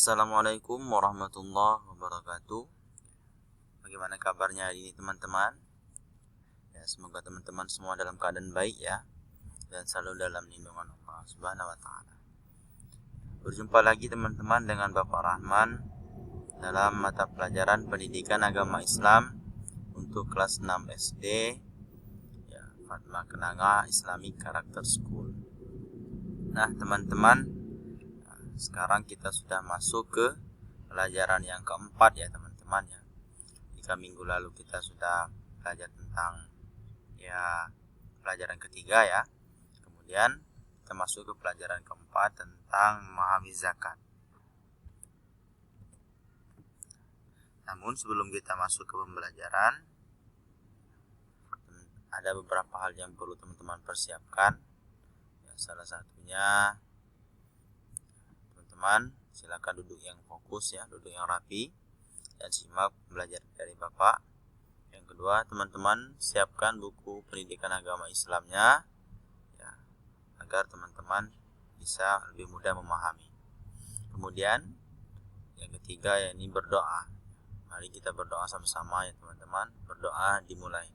Assalamualaikum warahmatullahi wabarakatuh. Bagaimana kabarnya hari ini teman-teman? Ya, semoga teman-teman semua dalam keadaan baik ya, dan selalu dalam lindungan Allah Subhanahu wa taala. Berjumpa lagi teman-teman dengan Bapak Rahman dalam mata pelajaran Pendidikan Agama Islam untuk kelas 6 SD ya, Fatma Kenanga Islamic Character School. Nah, teman-teman, sekarang kita sudah masuk ke pelajaran yang keempat ya teman-teman ya. Jika minggu lalu kita sudah belajar tentang pelajaran ketiga ya. Kemudian kita masuk ke pelajaran keempat tentang memahami zakat. Namun sebelum kita masuk ke pembelajaran, ada beberapa hal yang perlu teman-teman persiapkan. Ya, salah satunya teman-teman silakan duduk yang fokus ya, duduk yang rapi dan simak belajar dari Bapak. Yang kedua, teman-teman siapkan buku pendidikan agama Islamnya ya, agar teman-teman bisa lebih mudah memahami. Kemudian yang ketiga yakni berdoa. Mari kita berdoa sama-sama ya teman-teman. Berdoa dimulai.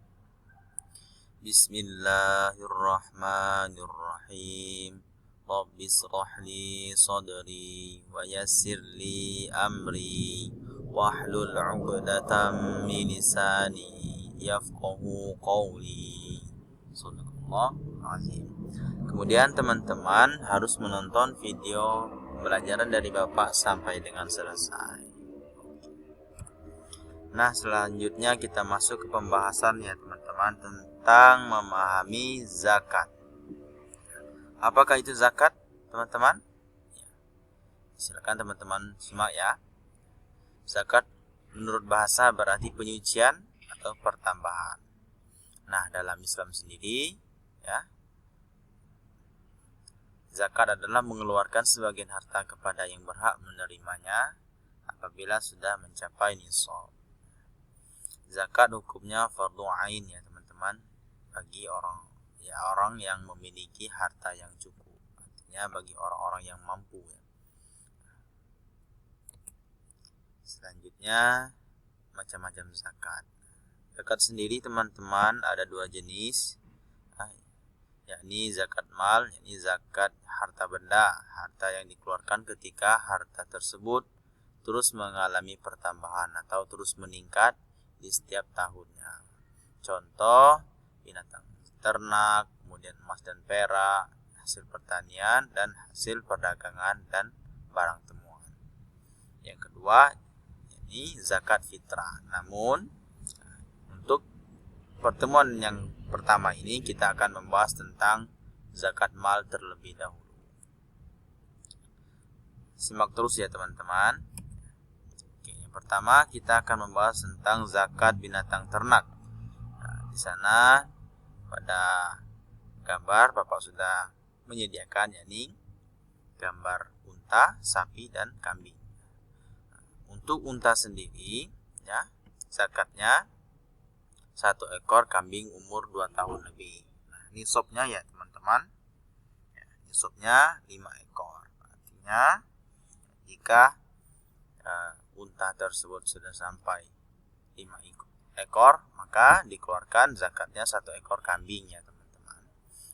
Bismillahirrahmanirrahim. Rabbi shrah li sadri wa yassir li amri wahlul 'uqdatam min lisani yafqahu qawli. Shadaqallahul azim. Kemudian teman-teman harus menonton video pelajaran dari Bapak sampai dengan selesai. Nah, selanjutnya kita masuk ke pembahasan ya teman-teman tentang memahami zakat. Apakah itu zakat, teman-teman? Silakan teman-teman simak ya. Zakat menurut bahasa berarti penyucian atau pertambahan. Nah, dalam Islam sendiri ya, zakat adalah mengeluarkan sebagian harta kepada yang berhak menerimanya apabila sudah mencapai nisab. Zakat hukumnya fardhu ain ya teman-teman, bagi orang yang memiliki harta yang cukup, artinya bagi orang-orang yang mampu ya. Selanjutnya macam-macam zakat. Zakat sendiri teman-teman ada dua jenis, yakni zakat mal, yakni zakat harta benda, harta yang dikeluarkan ketika harta tersebut terus mengalami pertambahan atau terus meningkat di setiap tahunnya. Contoh binatang ternak, kemudian emas dan perak, hasil pertanian dan hasil perdagangan dan barang temuan. Yang kedua, ini zakat fitrah. Namun untuk pertemuan yang pertama ini kita akan membahas tentang zakat mal terlebih dahulu. Simak terus ya teman-teman. Pertama kita akan membahas tentang zakat binatang ternak. Nah, di sana pada gambar Bapak sudah menyediakan yakni gambar unta, sapi dan kambing. Nah, untuk unta sendiri ya, zakatnya 1 ekor kambing umur 2 tahun lebih. Nah, nisabnya ya teman-teman. Ya, nisabnya 5 ekor. Artinya jika unta tersebut sudah sampai 5 ekor, maka dikeluarkan zakatnya 1 ekor kambing ya teman-teman.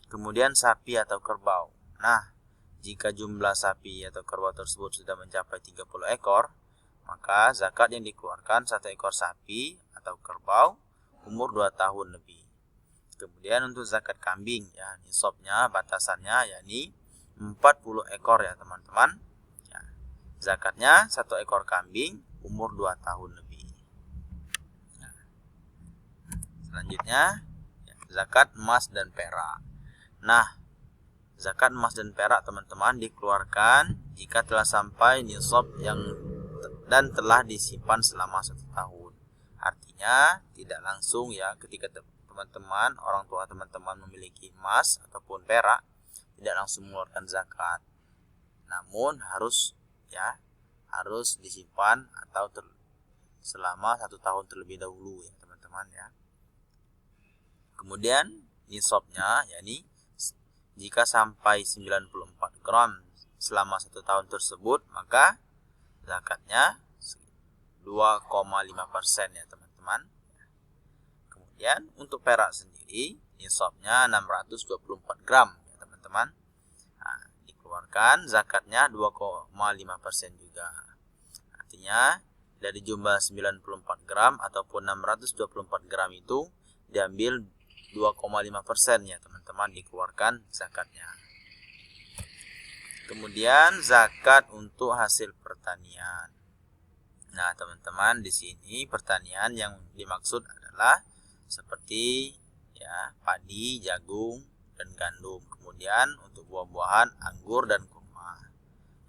Kemudian sapi atau kerbau. Nah, jika jumlah sapi atau kerbau tersebut sudah mencapai 30 ekor, maka zakat yang dikeluarkan 1 ekor sapi atau kerbau umur 2 tahun lebih. Kemudian untuk zakat kambing ya, nisabnya batasannya yakni 40 ekor ya teman-teman. Zakatnya 1 ekor kambing umur 2 tahun lebih. Nah, selanjutnya zakat emas dan perak. Nah, zakat emas dan perak teman-teman dikeluarkan jika telah sampai nisab dan telah disimpan selama 1 tahun. Artinya tidak langsung ya, ketika teman-teman, orang tua teman-teman memiliki emas ataupun perak, tidak langsung mengeluarkan zakat. Namun harus disimpan atau selama 1 tahun terlebih dahulu ya teman-teman ya. Kemudian nisabnya yakni jika sampai 94 gram selama 1 tahun tersebut, maka zakatnya 2,5% ya teman-teman. Kemudian untuk perak sendiri nisabnya 624 gram ya teman-teman. Nah, dikeluarkan zakatnya 2,5% juga. Artinya dari jumlah 94 gram ataupun 624 gram itu diambil 2,5% ya teman-teman, dikeluarkan zakatnya. Kemudian zakat untuk hasil pertanian. Nah, teman-teman, di sini pertanian yang dimaksud adalah seperti ya padi, jagung, dan gandum. Kemudian untuk buah-buahan, anggur dan kurma.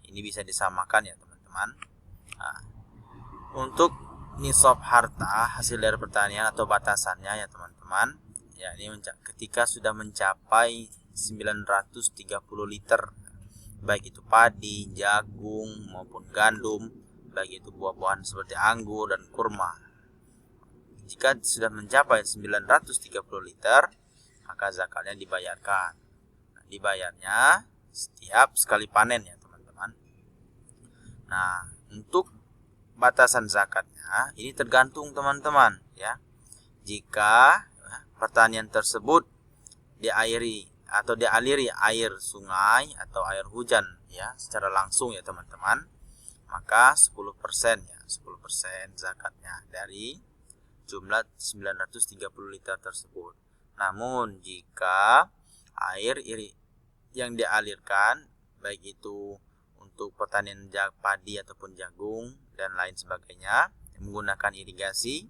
Ini bisa disamakan ya teman-teman. Nah, untuk nisab harta hasil dari pertanian atau batasannya ya teman-teman, ya ini ketika sudah mencapai 930 liter, baik itu padi, jagung maupun gandum, baik itu buah-buahan seperti anggur dan kurma. Jika sudah mencapai 930 liter, maka zakatnya dibayarkan. Nah, dibayarnya setiap sekali panen ya teman-teman. Nah, untuk batasan zakatnya ini tergantung teman-teman ya. Jika pertanian tersebut dialiri air sungai atau air hujan ya secara langsung ya teman-teman, maka 10% ya, 10% zakatnya dari jumlah 930 liter tersebut. Namun jika air yang dialirkan baik itu untuk pertanian padi ataupun jagung dan lain sebagainya menggunakan irigasi,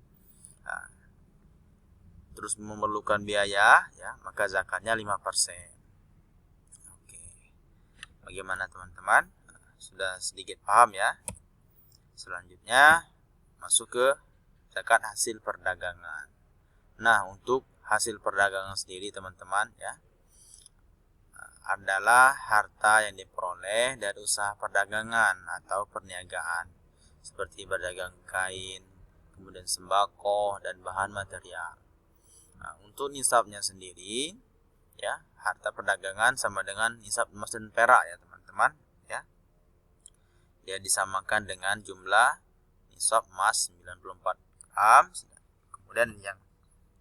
terus memerlukan biaya ya, maka zakatnya 5%. Oke. Bagaimana teman-teman? Sudah sedikit paham ya? Selanjutnya masuk ke zakat hasil perdagangan. Nah, untuk hasil perdagangan sendiri teman-teman ya, adalah harta yang diperoleh dari usaha perdagangan atau perniagaan seperti berdagang kain, kemudian sembako dan bahan material. Nah, untuk nisabnya sendiri ya, harta perdagangan sama dengan nisab emas dan perak ya teman-teman ya. Dia disamakan dengan jumlah nisab emas 94 gram. Kemudian yang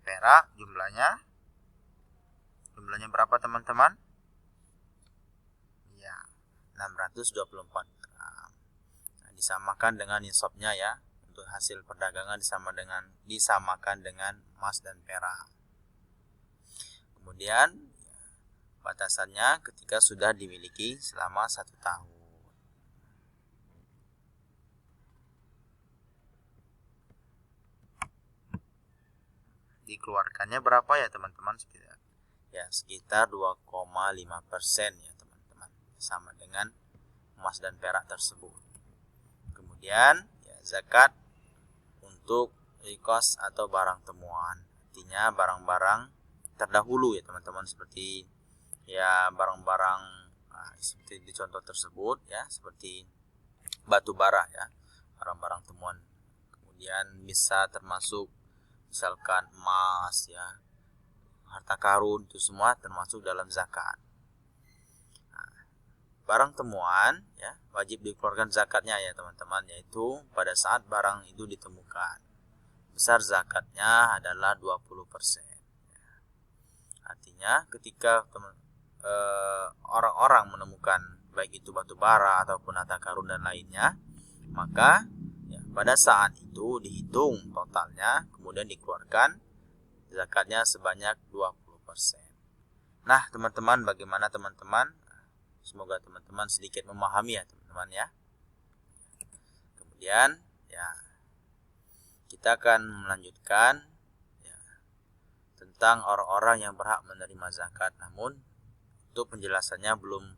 perak jumlahnya berapa teman-teman? Ya, 624 gram. Nah, disamakan dengan nisabnya ya. Untuk hasil perdagangan disamakan dengan emas dan perak. Kemudian batasannya ketika sudah dimiliki selama 1 tahun. Dikeluarkannya berapa ya teman-teman? Sekitar 2,5% ya teman-teman, sama dengan emas dan perak tersebut. Kemudian ya, zakat untuk rikos atau barang temuan, artinya barang-barang terdahulu ya teman-teman, seperti ya barang-barang seperti di contoh tersebut ya, seperti batu bara ya, barang-barang temuan. Kemudian bisa termasuk misalkan emas ya, harta karun, itu semua termasuk dalam zakat. Barang temuan ya wajib dikeluarkan zakatnya ya teman-teman, yaitu pada saat barang itu ditemukan. Besar zakatnya adalah 20%. Artinya ketika orang-orang menemukan baik itu batu bara ataupun harta karun dan lainnya, maka ya, pada saat itu dihitung totalnya, kemudian dikeluarkan zakatnya sebanyak 20%. Nah teman-teman, bagaimana teman-teman? Semoga teman-teman sedikit memahami ya teman-teman ya. Kemudian ya kita akan melanjutkan ya, tentang orang-orang yang berhak menerima zakat. Namun untuk penjelasannya belum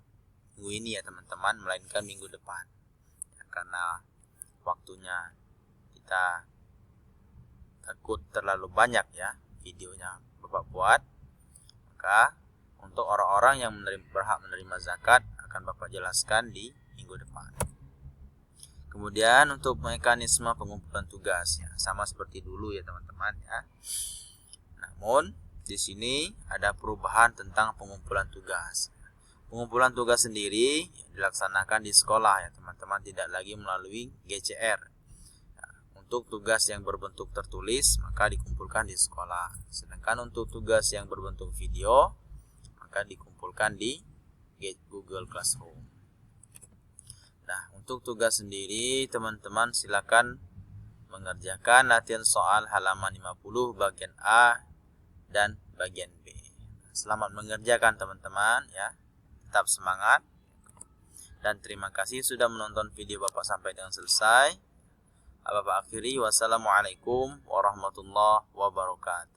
minggu ini ya teman-teman, melainkan minggu depan ya, karena waktunya kita takut terlalu banyak ya videonya Bapak buat. Maka untuk orang-orang yang berhak menerima zakat akan Bapak jelaskan di minggu depan. Kemudian untuk mekanisme pengumpulan tugas ya, sama seperti dulu ya teman-teman ya. Namun di sini ada perubahan tentang pengumpulan tugas. Pengumpulan tugas sendiri dilaksanakan di sekolah ya teman-teman, tidak lagi melalui GCR. Untuk tugas yang berbentuk tertulis maka dikumpulkan di sekolah. Sedangkan untuk tugas yang berbentuk video maka dikumpulkan di Google Classroom. Nah, untuk tugas sendiri teman-teman silakan mengerjakan latihan soal halaman 50 bagian A dan bagian B. Selamat mengerjakan teman-teman ya. Tetap semangat. Dan terima kasih sudah menonton video Bapak sampai dengan selesai. Bapak akhiri, wassalamualaikum warahmatullahi wabarakatuh.